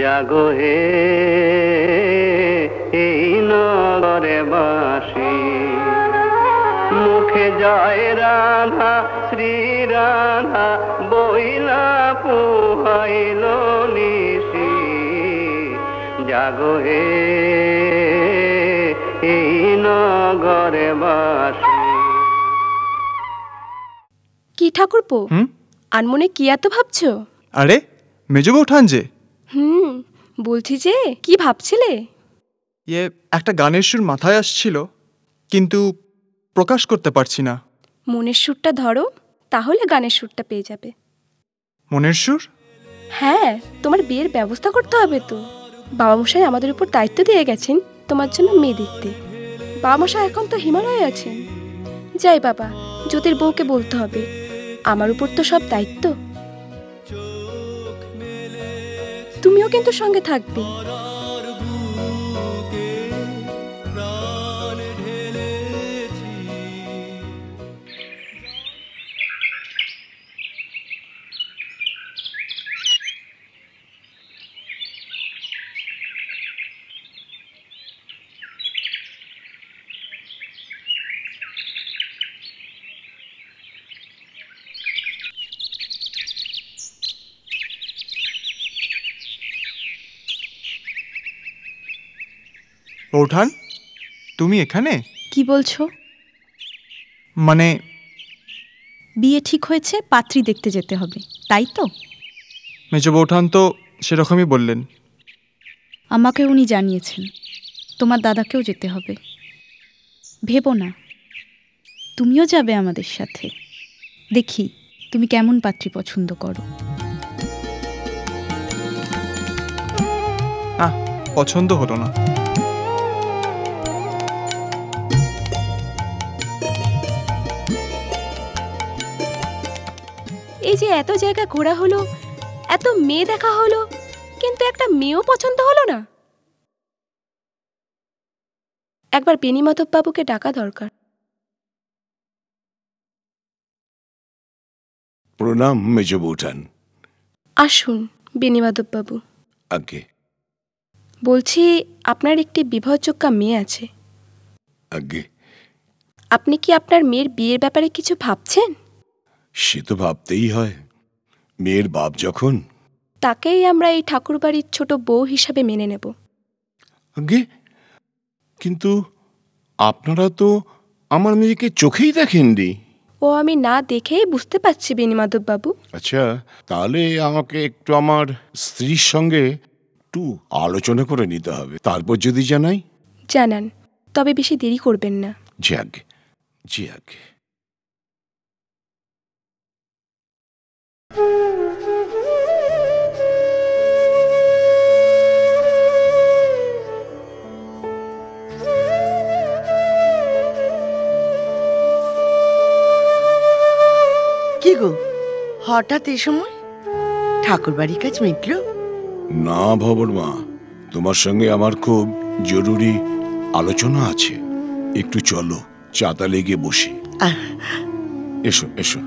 জাগো হে এই নগরে বাসী, মুখে জয় রাধা শ্রী রাধা বইলা পুহাইল নিশি। জাগো হে এই নগরে বাসী। কি ঠাকুরপো, আনমনে কি এত ভাবছো? আরে মেজো বউ ঠান যে। বলছি যে কি ভাবছিলে? একটা গানের সুর মাথায় আসছিল, কিন্তু প্রকাশ করতে পারছি না। মনের সুরটা ধরো, তাহলে গানের সুরটা পেয়ে যাবে। মনের সুর? হ্যাঁ, তোমার বিয়ের ব্যবস্থা করতে হবে তো। বাবা মশাই আমাদের উপর দায়িত্ব দিয়ে গেছেন তোমার জন্য মেয়ে দেখতে। বাবা মশাই এখন তো হিমালয়ে আছেন। যাই বাবা, জ্যোতির বউকে বলতে হবে, আমার উপর তো সব দায়িত্ব। তুমিও কিন্তু সঙ্গে থাকবে। বৌঠান, তুমি এখানে? কি বলছো? মানে বিয়ে ঠিক হয়েছে, পাত্রী দেখতে যেতে হবে, তাই তো? মেজো বৌঠান তো সেরকমই বললেন। আমাকে উনি জানিয়েছেন তোমার দাদাকেও যেতে হবে। ভেবো না, তুমিও যাবে আমাদের সাথে। দেখি তুমি কেমন পাত্রী পছন্দ করো। পছন্দ হলো না। এই যে এত জায়গা ঘোরা হলো, এত মেয়ে দেখা হলো, কিন্তু একটা মেয়েও পছন্দ হলো না। একবার বেণীমাধব বাবুকে ডাকা দরকার। প্রণাম মেজো বৌঠান। আসুন বেণীমাধব বাবু। আগে বলছি, আপনার একটি বিবাহযোগ্যা মেয়ে আছে। আগে আপনি কি আপনার মেয়ের বিয়ের ব্যাপারে কিছু ভাবছেন? সে তো ভাবতেই হয়, মেয়ের বাপ যখন। তাকেই আমরা এই ঠাকুরবাড়ির ছোট বউ হিসাবে মেনে নেব। আগে কিন্তু আপনারা তো আমার মেয়েকে চোখেই দেখেননি। ও আমি না দেখেই বুঝতে পারছি বেণীমাধব বাবু। আচ্ছা, তাহলে আমাকে একটু আমার স্ত্রীর সঙ্গে একটু আলোচনা করে নিতে হবে, তারপর যদি জানাই। জানান, তবে বেশি দেরি করবেন না। জি আগে, জি আগে। কি গো, হঠাৎ এই সময়? ঠাকুর বাড়ির কাজ মিটলো? না ভবর মা, তোমার সঙ্গে আমার খুব জরুরি আলোচনা আছে। একটু চলো, চাতা লেগে বসি। এসো এসো।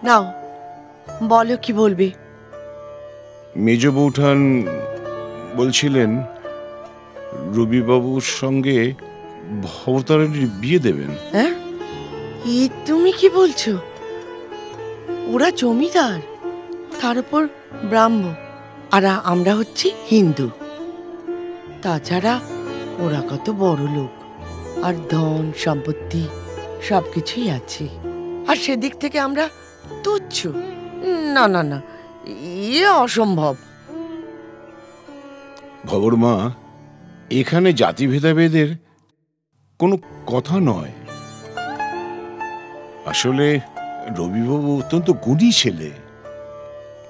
নাও, বলো কি বলবে। মেজ বৌঠান বলছিলেন রবিবাবুর সঙ্গে ভবতারিণীর বিয়ে দেবেন। হ্যাঁ, এ তুমি কি বলছো? ওরা জমিদার, তার উপর ব্রাহ্ম, আর আমরা হচ্ছি হিন্দু। তাছাড়া ওরা কত বড় লোক, আর ধন সম্পত্তি সবকিছুই আছে, আর সেদিক থেকে আমরা তুচ্ছ। না না না, এ অসম্ভব। ভবর মা, এখানে জাতি ভেদাভেদের কোনো কথা নয়। আসলে রবিবাবু অত্যন্ত গুণী ছেলে।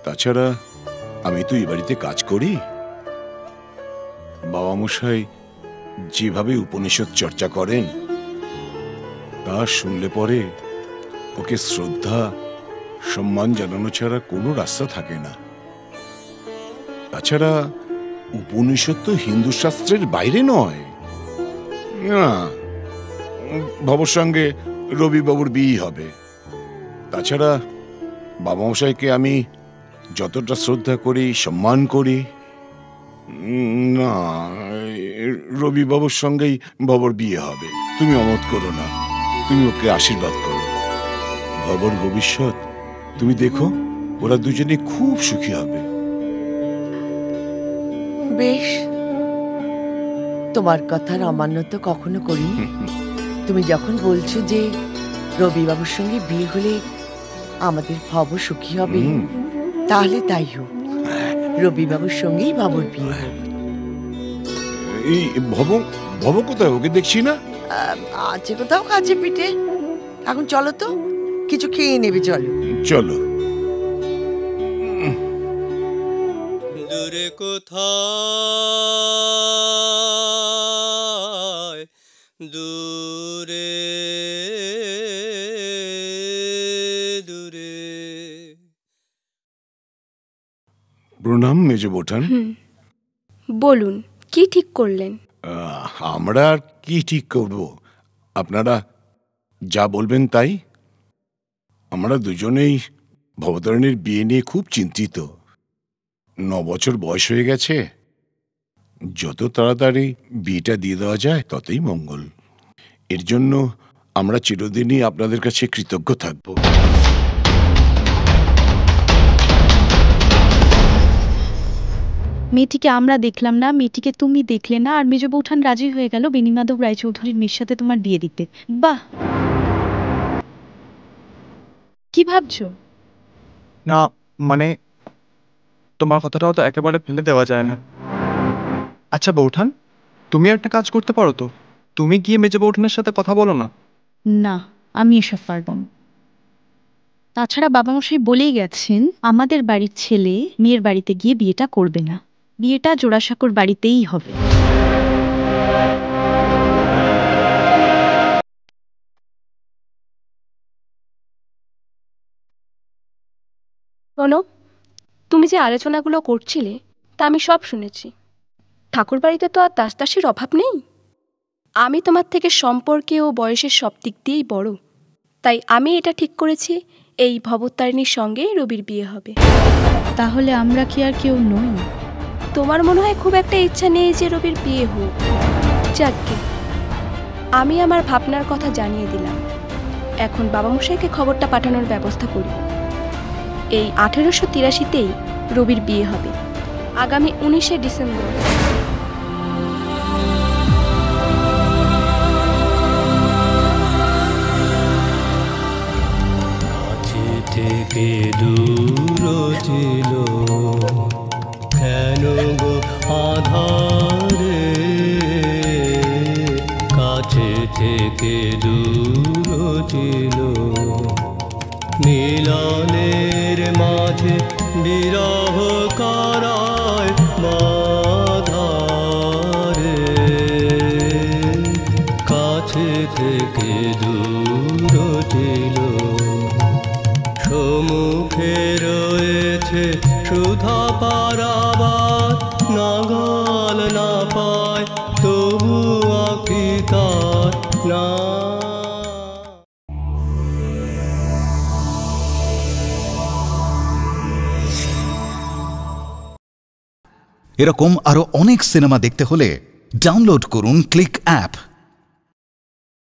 তাছাড়া আমি তো এই বাড়িতে কাজ করি। বাবা মশাই যেভাবে উপনিষদ চর্চা করেন তা শুনলে পরে ওকে শ্রদ্ধা সম্মান জানানো ছাড়া কোনো রাস্তা থাকে না। তাছাড়া উপনিষদ তো হিন্দু শাস্ত্রের বাইরে নয়। না, ভবর সঙ্গে রবিবাবুর বিয়ে হবে। তাছাড়া বাবা মশাইকে আমি যতটা শ্রদ্ধা করি, সম্মান করি, না, রবিবাবুর সঙ্গেই ভবর বিয়ে হবে। তুমি অমত করো না, তুমি ওকে আশীর্বাদ করো। ভবর ভবিষ্যৎ তুমি দেখো, ওরা দুজনে খুব সুখী হবে। বেশ, তোমার কথার অমান্য তো কখনো করিনি। তুমি যখন বলছো যে রবিবাবুর সঙ্গে বিয়ে হলে আমাদের ভব সুখী হবে, তাহলে তাই হোক। রবিবাবুর সঙ্গেই ভবর বিয়ে হোক। এই ভব কোথায়? ওকে দেখছি না। আছে কোথাও কাছে পিঠে। এখন চলো তো, কিছু খেয়ে নেবে। চলো চলো। দূরে কোথায়, দূরে দূরে। প্রণাম মেজ বোঠান। বলুন, কি ঠিক করলেন? আমরা আর কি ঠিক করব? আপনারা যা বলবেন তাই। আমরা দুজনেই ভবতারিণীর বিয়ে নিয়ে খুব চিন্তিত। 9 বছর বয়স হয়ে গেছে। যত তাড়াতাড়ি বিয়েটা দিয়ে দেওয়া যায় ততই মঙ্গল। এর জন্য আমরা চিরদিনই আপনাদের কাছে কৃতজ্ঞ থাকব। মেয়েটিকে আমরা দেখলাম না, মেয়েটিকে তুমি দেখলে না, আর মেজ বৌঠান রাজি হয়ে গেল বেণীমাধব রায়চৌধুরীর মেয়ের সাথে তোমার বিয়ে দিতে। বাহ, কি ভাবছো? না মানে, তোমার কথাটাও তো একেবারে ফেলে দেওয়া যায় না। আচ্ছা বৌঠান, তুমি একটা কাজ করতে পারো তো, তুমি গিয়ে মেজে বৌঠানের সাথে কথা বলো না। না, আমি এসব পারব না। তাছাড়া বাবামশাই বলেই গেছেন আমাদের বাড়ির ছেলে মেয়ের বাড়িতে গিয়ে বিয়েটা করবে না, বিয়েটা জোড়াসাঁকোর বাড়িতেই হবে। শোনো, তুমি যে আলোচনাগুলো করছিলে তা আমি সব শুনেছি। ঠাকুর বাড়িতে তো আর দাসদাসীর অভাব নেই। আমি তোমার থেকে সম্পর্কে ও বয়সের সব দিক দিয়েই বড়, তাই আমি এটা ঠিক করেছি এই ভবতারিণীর সঙ্গেই রবির বিয়ে হবে। তাহলে আমরা কি আর কেউ নই? তোমার মনে হয় খুব একটা ইচ্ছা নেই যে রবির বিয়ে হোক। যাকগে, আমি আমার ভাবনার কথা জানিয়ে দিলাম। এখন বাবামশাইকে খবরটা পাঠানোর ব্যবস্থা করি। এই 1883তেই রবির বিয়ে হবে, আগামী 19শে ডিসেম্বর। কাছে থেকে দূর ছিল কেন গো আধারে, কাছে থেকে দূর ছিল মিলনের মাঝে বিরহ করায় বাধারে, কাছে থেকে দূর ছিল সম্মুখে রয়েছে সুধা পারাবার, নাগাল না পায় তবু আকি তার না। এরকম আরো অনেক সিনেমা দেখতে হলে ডাউনলোড করুন ক্লিক অ্যাপ।